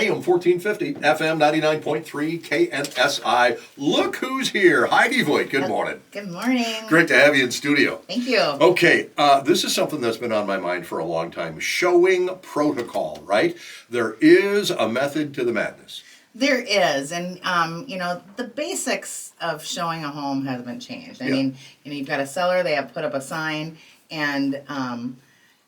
AM 1450, FM 99.3, KNSI. Look who's here. Heidi Voigt, good morning. Good morning. Great to have you in studio. Thank you. Okay, this is something that's been on my mind for a long time. Showing protocol, right? There is a method to the madness. There is, and the basics of showing a home haven't changed. I mean, you've got a seller, they have put up a sign, and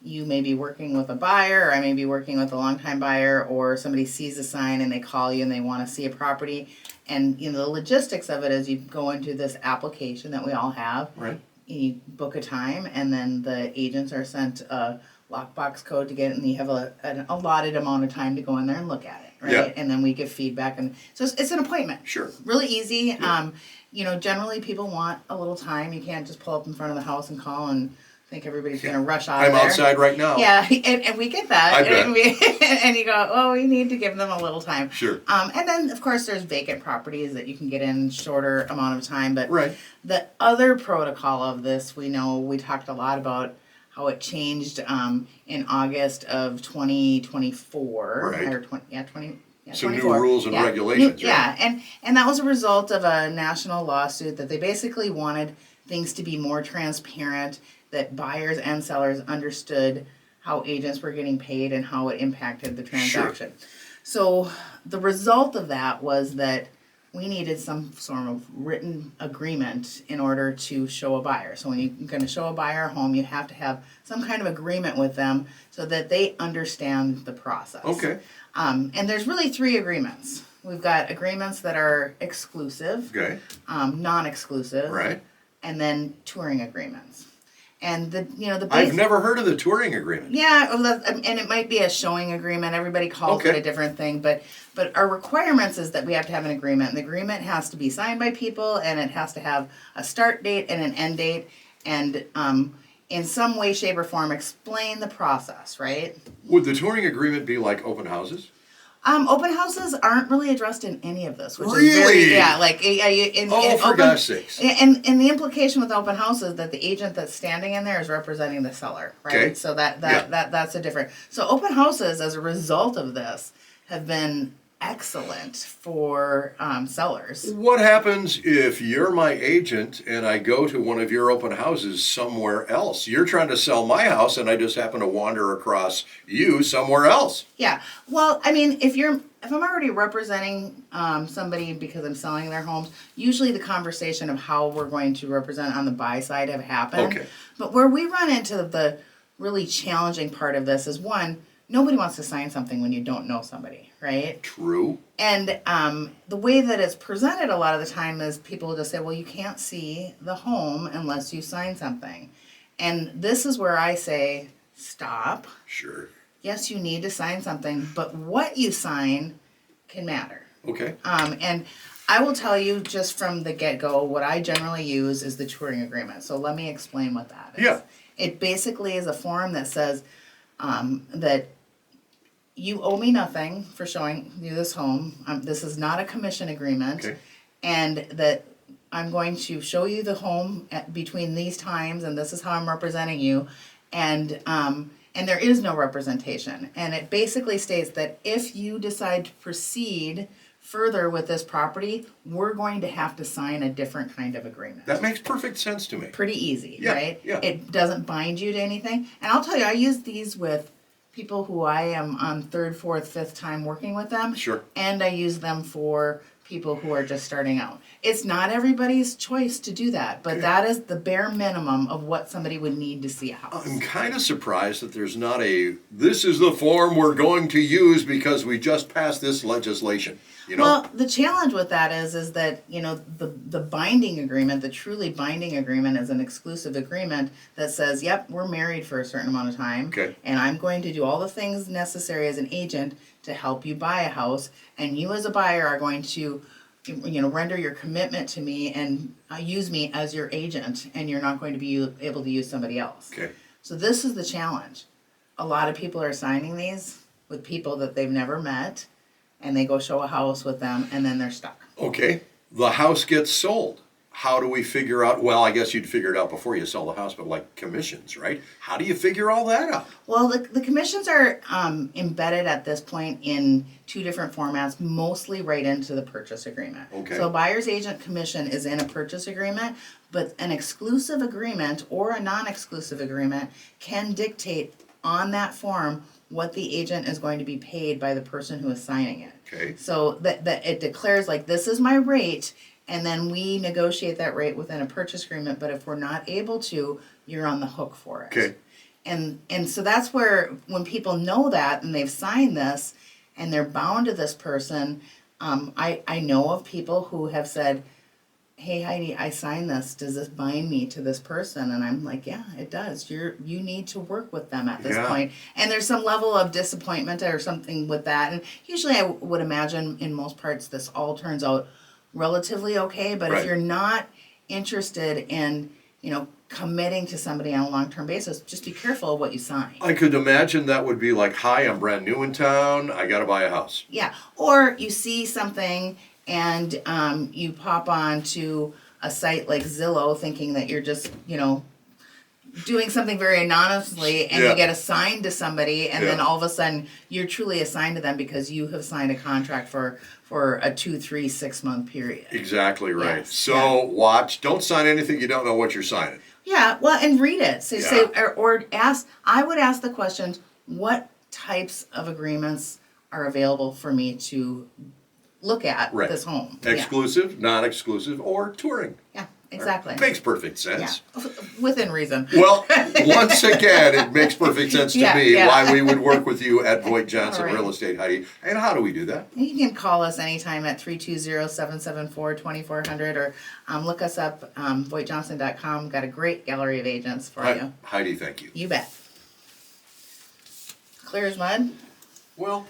you may be working with a buyer, or I may be working with a longtime buyer, or somebody sees a sign and they call you and they want to see a property. And the logistics of it is you go into this application that we all have. Right. You book a time, and then the agents are sent a lockbox code to get it, and you have an allotted amount of time to go in there and look at it, right? Yeah. And then we give feedback, and so it's an appointment. Sure. Really easy. Yeah. Generally people want a little time. You can't just pull up in front of the house and call and think everybody's going to rush out I'm of there. outside right now. Yeah, and we get that. I bet. And you go, oh, we need to give them a little time. Sure. And then, of course, there's vacant properties that you can get in shorter amount of time. But Right. the other protocol of this, we talked a lot about how it changed in August of 2024. Right. Or 20, yeah, 20. Yeah, Some 24. new rules and regulations, right? Yeah, and that was a result of a national lawsuit that they basically wanted things to be more transparent, that buyers and sellers understood how agents were getting paid and how it impacted the transaction. Sure. So the result of that was that we needed some sort of written agreement in order to show a buyer. So when you're going to show a buyer a home, you have to have some kind of agreement with them so that they understand the process. Okay. And there's really 3 agreements. We've got agreements that are exclusive, Okay. non-exclusive, Right. and then touring agreements. And the I've never heard of the touring agreement. yeah, and it might be a showing agreement. Everybody calls it Okay. a different thing, but our requirements is that we have to have an agreement. And the agreement has to be signed by people, and it has to have a start date and an end date, and in some way, shape, or form, explain the process. Right? Would the touring agreement be like open houses? Open houses aren't really addressed in any of this, which Really? is very, like, in For open, gosh sakes. and the implication with open houses that the agent that's standing in there is representing the seller, right? Okay. So that's a different. So open houses, as a result of this, have been excellent for sellers. What happens if you're my agent and I go to one of your open houses somewhere else? You're trying to sell my house and I just happen to wander across you somewhere else. Yeah. Well, I mean, if I'm already representing somebody because I'm selling their homes, usually the conversation of how we're going to represent on the buy side have happened. Okay. But where we run into the really challenging part of this is, one, nobody wants to sign something when you don't know somebody, right? True. And the way that it's presented a lot of the time is people will just say, well, you can't see the home unless you sign something. And this is where I say, stop. Sure. Yes, you need to sign something, but what you sign can matter. Okay. And I will tell you just from the get-go, what I generally use is the touring agreement. So let me explain what that is. Yeah. It basically is a form that says that you owe me nothing for showing you this home. This is not a commission agreement. Okay. And that I'm going to show you the home between these times, and this is how I'm representing you. And there is no representation. And it basically states that if you decide to proceed further with this property, we're going to have to sign a different kind of agreement. That makes perfect sense to me. Pretty easy, Yeah, right? yeah. It doesn't bind you to anything. And I'll tell you, I use these with people who I am on 3rd, 4th, 5th time working with them. Sure. And I use them for people who are just starting out. It's not everybody's choice to do that, but that is the bare minimum of what somebody would need to see a house. I'm kind of surprised that there's not this is the form we're going to use because we just passed this legislation. You know? Well, the challenge with that is that, the binding agreement, the truly binding agreement is an exclusive agreement that says, yep, we're married for a certain amount of time. Okay. And I'm going to do all the things necessary as an agent to help you buy a house. And you as a buyer are going to, render your commitment to me and use me as your agent. And you're not going to be able to use somebody else. Okay. So this is the challenge. A lot of people are signing these with people that they've never met. And they go show a house with them, and then they're stuck. Okay. The house gets sold. how do we figure out, well, I guess you'd figure it out before you sell the house, but like commissions, right? How do you figure all that out? Well, the commissions are embedded at this point in two different formats, mostly right into the purchase agreement. Okay. So buyer's agent commission is in a purchase agreement, but an exclusive agreement or a non-exclusive agreement can dictate on that form what the agent is going to be paid by the person who is signing it. Okay. So that it declares like, this is my rate, and then we negotiate that rate within a purchase agreement, but if we're not able to, you're on the hook for it. Okay. And so that's where, when people know that and they've signed this and they're bound to this person, I know of people who have said, hey Heidi, I signed this, does this bind me to this person? And I'm like, yeah, it does. You need to work with them at this point. And there's some level of disappointment or something with that. And usually I would imagine in most parts this all turns out relatively okay, but Right. if you're not interested in, committing to somebody on a long-term basis, just be careful of what you sign. I could imagine that would be like, hi, I'm brand new in town, I gotta buy a house. Yeah, or you see something and you pop on to a site like Zillow thinking that you're just, doing something very anonymously, and Yeah. you get assigned to somebody, and then Yeah. all of a sudden you're truly assigned to them because you have signed a contract for a 2, 3, 6 month period. Exactly right. Yes, So watch, don't sign anything you don't know what you're signing. Yeah, well, and read it. So Yeah. say or ask. I would ask the questions: what types of agreements are available for me to look at Right. this home? Exclusive, non-exclusive, or touring. Yeah, exactly. Makes perfect sense. Yeah, within reason. Well, once again, it makes perfect sense to me Yeah. why we would work with you at VoigtJohnson All right. Real Estate, Heidi. And how do we do that? You can call us anytime at 320-774-2400 or look us up, VoigtJohnson.com. Got a great gallery of agents for you. Heidi, thank you. You bet. Clear as mud. Well,